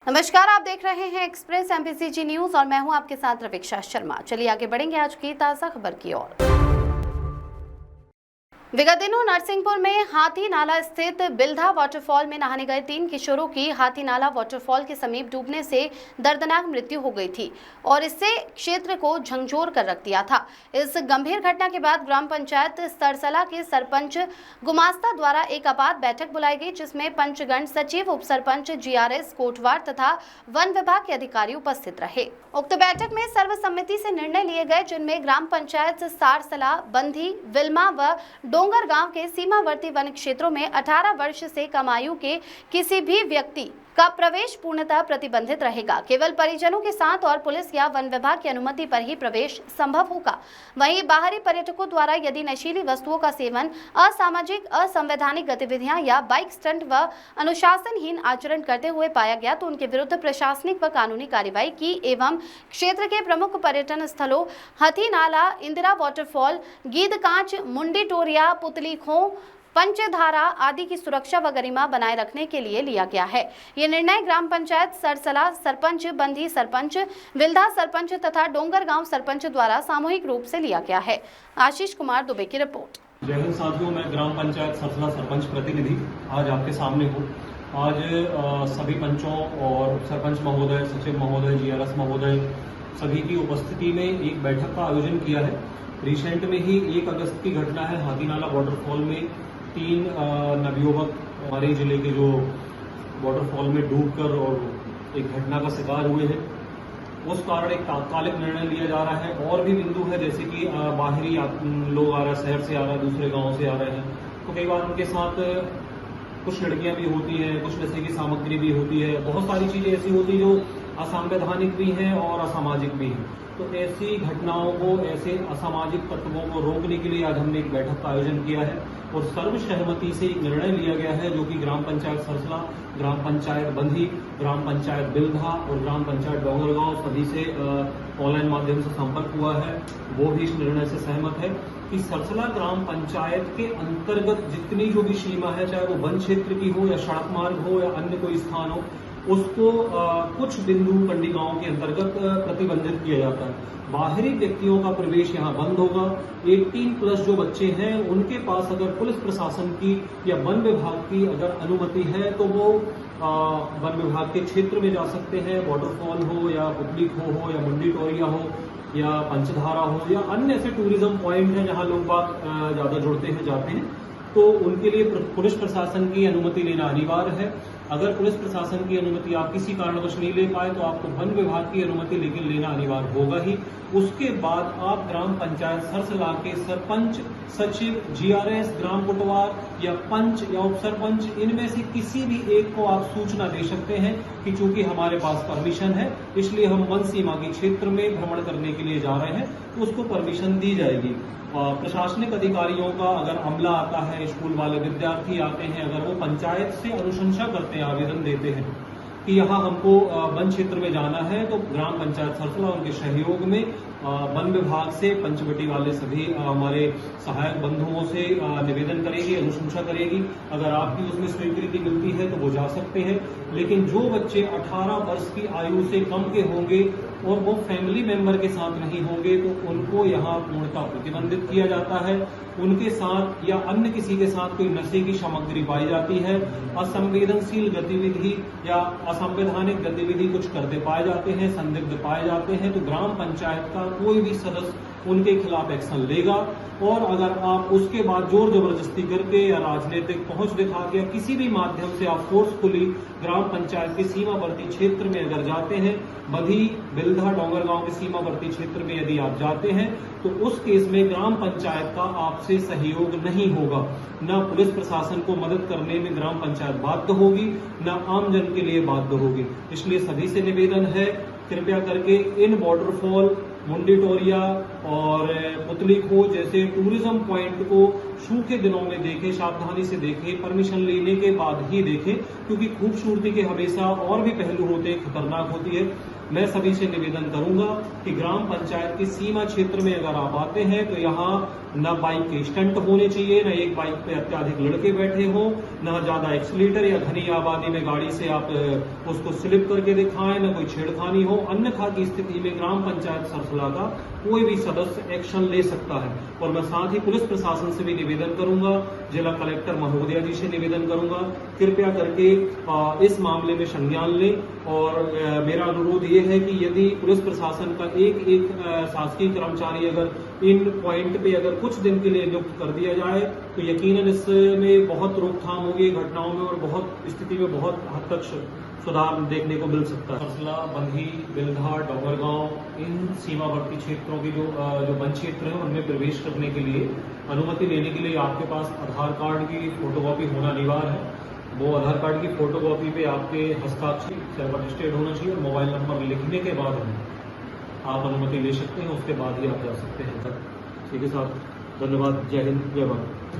नमस्कार, आप देख रहे हैं एक्सप्रेस एमपीसीजी न्यूज और मैं हूं आपके साथ रवीक्षा शर्मा। चलिए आगे बढ़ेंगे आज की ताजा खबर की ओर। विगत दिनों नरसिंहपुर में हाथी नाला स्थित बिल्धा वाटरफॉल में नहाने गए 3 किशोरों की हाथी नाला वाटरफॉल के समीप डूबने से दर्दनाक मृत्यु हो गई थी और इससे क्षेत्र को झकझोर कर रख दिया था। इस गंभीर घटना के बाद ग्राम पंचायत सरसला के सरपंच गुमास्ता द्वारा एक आपात बैठक बुलाई गई, जिसमें पंचगण सचिव, उप सरपंच, जीआरएस कोटवार तथा वन विभाग के अधिकारी उपस्थित रहे। उक्त बैठक में सर्वसम्मति से निर्णय लिए गए, जिनमें ग्राम पंचायत सरसला, बंधी, विल्मा व डोंगर गांव के सीमावर्ती वन क्षेत्रों में 18 वर्ष से कम आयु के किसी भी व्यक्ति का प्रवेश पूर्णतः प्रतिबंधित रहेगा। केवल परिजनों के साथ और पुलिस या वन विभाग की अनुमति पर ही प्रवेश संभव होगा। वहीं बाहरी पर्यटकों द्वारा यदि नशीली वस्तुओं का सेवन, असामाजिक, असंवैधानिक गतिविधियां या बाइक स्टंट व अनुशासनहीन आचरण करते हुए पाया गया तो उनके विरुद्ध प्रशासनिक व कानूनी कार्रवाई की एवं क्षेत्र के प्रमुख पर्यटन स्थलों हाथी नाला, इंदिरा वाटरफॉल, गीदकांच, मुंडी टोरिया, पुतली खो, पंचधारा आदि की सुरक्षा व गरिमा बनाए रखने के लिए लिया गया है। ये निर्णय ग्राम पंचायत सरसला सरपंच, बंधी सरपंच, विल्धा सरपंच तथा डोंगर गांव सरपंच द्वारा सामूहिक रूप से लिया गया है। आशीष कुमार दुबे की रिपोर्ट। जय हिंद साथियों, मैं ग्राम पंचायत सरसला सरपंच प्रतिनिधि आज आपके सामने हूँ। आज सभी पंचों और सरपंच महोदय, सचिव महोदय, जीआरएस महोदय सभी की उपस्थिति में एक बैठक का आयोजन किया है। रिसेंट में ही 1 अगस्त की घटना है, हाथी नाला वाटरफॉल में 3 नवयुवक हमारे जिले के जो वाटरफॉल में डूबकर और एक घटना का शिकार हुए हैं। उस कारण एक तात्कालिक निर्णय लिया जा रहा है। और भी बिंदु है, जैसे कि बाहरी लोग आ रहे हैं, शहर से आ रहे हैं, दूसरे गांव से आ रहे हैं, तो कई बार उनके साथ कुछ लड़कियां भी होती हैं, कुछ नशे की सामग्री भी होती है, बहुत सारी चीजें ऐसी होती है जो असंवैधानिक भी हैं और असामाजिक भी हैं। तो ऐसी घटनाओं को, ऐसे असामाजिक तत्वों को रोकने के लिए आज हमने एक बैठक का आयोजन किया है और सर्वसहमति से एक निर्णय लिया गया है, जो कि ग्राम पंचायत सरसला, ग्राम पंचायत बंधी, ग्राम पंचायत बिल्धा और ग्राम पंचायत डोंगरगांव सभी से ऑनलाइन माध्यम से संपर्क हुआ है। वो भी इस निर्णय से सहमत है कि सरसला ग्राम पंचायत के अंतर्गत जितनी जो भी सीमा है, चाहे वो वन क्षेत्र की हो या सड़क मार्ग हो या अन्य कोई स्थान हो, उसको कुछ बिंदु कंडी गांव के अंतर्गत प्रतिबंधित किया जाता है। बाहरी व्यक्तियों का प्रवेश यहां बंद होगा। 18+ जो बच्चे हैं उनके पास अगर पुलिस प्रशासन की या वन विभाग की अगर अनुमति है तो वो वन विभाग के क्षेत्र में जा सकते हैं। वाटरफॉल हो या पुतली खो हो या मुंडी टोरिया हो या पंचधारा हो या अन्य ऐसे टूरिज्म पॉइंट हैं जहां लोग बाग ज्यादा जुड़ते हैं, जाते हैं, तो उनके लिए पुलिस प्रशासन की अनुमति लेना अनिवार्य है। अगर पुलिस प्रशासन की अनुमति आप किसी कारणवश नहीं ले पाए तो आपको वन विभाग की अनुमति लेकिन लेना अनिवार्य होगा ही। उसके बाद आप ग्राम पंचायत सरसला के सरपंच, सचिव, जीआरएस, ग्राम कोटवार या पंच या उप सरपंच, इनमें से किसी भी एक को आप सूचना दे सकते हैं कि चूंकि हमारे पास परमिशन है, इसलिए हम वन सीमा के क्षेत्र में भ्रमण करने के लिए जा रहे हैं, तो उसको परमिशन दी जाएगी। प्रशासनिक अधिकारियों का अगर अमला आता है, स्कूल वाले विद्यार्थी आते हैं, अगर वो पंचायत से अनुशंसा करते हैं, आवेदन देते हैं कि यहाँ हमको वन क्षेत्र में जाना है, तो ग्राम पंचायत सरसला उनके सहयोग में वन विभाग से पंचवटी वाले सभी हमारे सहायक बंधुओं से निवेदन करेगी, अनुशंसा करेगी। अगर आपकी उसमें स्वीकृति मिलती है तो वो जा सकते हैं। लेकिन जो बच्चे 18 वर्ष की आयु से कम के होंगे और वो फैमिली मेंबर के साथ नहीं होंगे तो उनको यहाँ पूर्णतः प्रतिबंधित किया जाता है। उनके साथ या अन्य किसी के साथ कोई नशे की सामग्री पाई जाती है, असंवेदनशील गतिविधि या असंवैधानिक गतिविधि कुछ करते पाए जाते हैं, संदिग्ध पाए जाते हैं, तो ग्राम पंचायत का कोई भी सदस्य उनके खिलाफ एक्शन लेगा। और अगर आप उसके बाद जोर जबरदस्ती करके या राजनीतिक पहुंच दिखा के या किसी भी माध्यम से आप फोर्सफुली ग्राम पंचायत के सीमावर्ती क्षेत्र में अगर जाते हैं, बंधी, बिल्धा, डोंगरगांव के सीमावर्ती क्षेत्र में यदि आप जाते हैं, तो उस केस में ग्राम पंचायत का आपसे सहयोग नहीं होगा। न पुलिस प्रशासन को मदद करने में ग्राम पंचायत बाध्य होगी, न आम जन के लिए बाध्य होगी। इसलिए सभी से निवेदन है, कृपया करके इन वाटरफॉल मुंडीटोरिया और पुतली खोज जैसे टूरिज्म पॉइंट को सूखे दिनों में देखें, सावधानी से देखें, परमिशन लेने के बाद ही देखें, क्योंकि खूबसूरती के हमेशा और भी पहलू होते हैं, खतरनाक होती है। मैं सभी से निवेदन करूंगा कि ग्राम पंचायत के सीमा क्षेत्र में अगर आप आते हैं तो यहाँ न बाइक के स्टंट होने चाहिए, न एक बाइक पे अत्याधिक लड़के बैठे हो, न ज्यादा एक्सीलेटर या घनी आबादी में गाड़ी से आप उसको स्लिप करके दिखाएं, न कोई छेड़खानी हो। अन्यथा की स्थिति में ग्राम पंचायत सरसला का कोई भी सदस्य एक्शन ले सकता है। और मैं साथ ही पुलिस प्रशासन से भी निवेदन करूंगा, जिला कलेक्टर महोदया जी से निवेदन करूंगा, कृपया करके इस मामले में संज्ञान लें। और मेरा अनुरोध ये है कि यदि पुलिस प्रशासन का एक शासकीय कर्मचारी अगर इन पॉइंट पे अगर कुछ दिन के लिए नियुक्त कर दिया जाए तो यकीनन इसमें बहुत रोकथाम होगी घटनाओं में और बहुत स्थिति में बहुत हद तक सुधार देखने को मिल सकता है। सरसला, बंधी, बिल्धा, डोंगरगांव इन सीमावर्ती क्षेत्रों की जो वन क्षेत्र है उनमें प्रवेश करने के लिए अनुमति लेने के लिए आपके पास आधार कार्ड की फोटोकॉपी होना अनिवार्य है। वो आधार कार्ड की फोटोकॉपी पे आपके हस्ताक्षर रजिस्टर्ड होना चाहिए और मोबाइल नंबर लिखने के बाद आप अनुमति ले सकते हैं, उसके बाद ही आप जा सकते हैं। ठीक है साहब, धन्यवाद। जय हिंद, जय भारत।